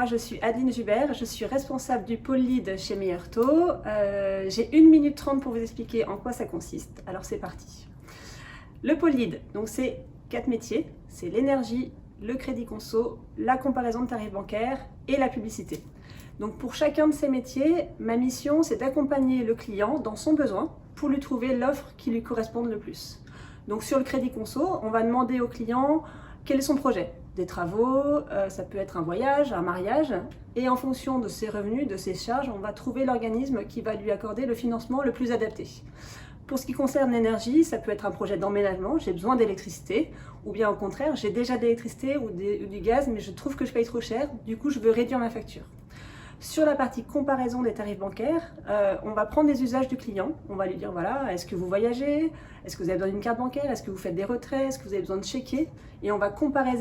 je suis Adeline Jubert, je suis responsable du pôle lead chez Meilleur Taux. J'ai 1 minute 30 pour vous expliquer en quoi ça consiste. Alors c'est parti. Le pôle lead, donc c'est 4 métiers, c'est l'énergie, le crédit conso, la comparaison de tarifs bancaires et la publicité. Donc pour chacun de ces métiers, ma mission c'est d'accompagner le client dans son besoin pour lui trouver l'offre qui lui corresponde le plus. Donc sur le crédit conso, on va demander au client quel est son projet. Des travaux, ça peut être un voyage, un mariage, et en fonction de ses revenus, de ses charges, on va trouver l'organisme qui va lui accorder le financement le plus adapté. Pour ce qui concerne l'énergie, ça peut être un projet d'emménagement, j'ai besoin d'électricité, ou bien au contraire, j'ai déjà d'électricité ou du gaz, mais je trouve que je paye trop cher, du coup je veux réduire ma facture. Sur la partie comparaison des tarifs bancaires, on va prendre les usages du client. On va lui dire, voilà, est-ce que vous voyagez? Est-ce que vous avez besoin d'une carte bancaire? Est-ce que vous faites des retraits? Est-ce que vous avez besoin de chéquier? Et on va comparer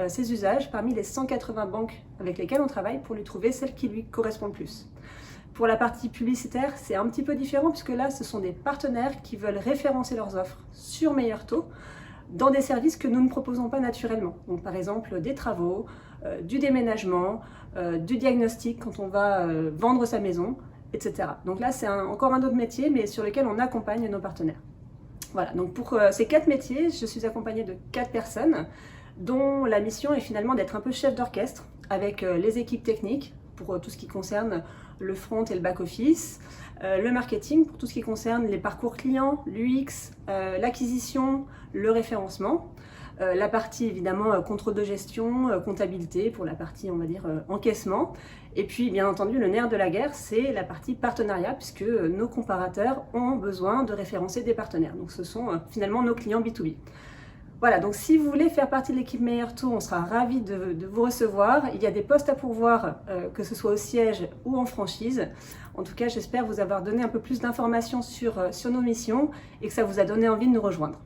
ces usages parmi les 180 banques avec lesquelles on travaille pour lui trouver celle qui lui correspond le plus. Pour la partie publicitaire, c'est un petit peu différent puisque là, ce sont des partenaires qui veulent référencer leurs offres sur Meilleur Taux dans des services que nous ne proposons pas naturellement. Donc par exemple des travaux, du déménagement, du diagnostic quand on va vendre sa maison, etc. Donc là c'est encore un autre métier mais sur lequel on accompagne nos partenaires. Voilà, donc pour ces 4 métiers, je suis accompagnée de 4 personnes dont la mission est finalement d'être un peu chef d'orchestre avec les équipes techniques pour tout ce qui concerne le front et le back-office, le marketing pour tout ce qui concerne les parcours clients, l'UX, l'acquisition, le référencement, la partie évidemment contrôle de gestion, comptabilité pour la partie on va dire encaissement, et puis bien entendu le nerf de la guerre c'est la partie partenariat puisque nos comparateurs ont besoin de référencer des partenaires, donc ce sont finalement nos clients B2B. Voilà, donc si vous voulez faire partie de l'équipe Meilleur Taux, on sera ravis de vous recevoir. Il y a des postes à pourvoir, que ce soit au siège ou en franchise. En tout cas, j'espère vous avoir donné un peu plus d'informations sur nos missions et que ça vous a donné envie de nous rejoindre.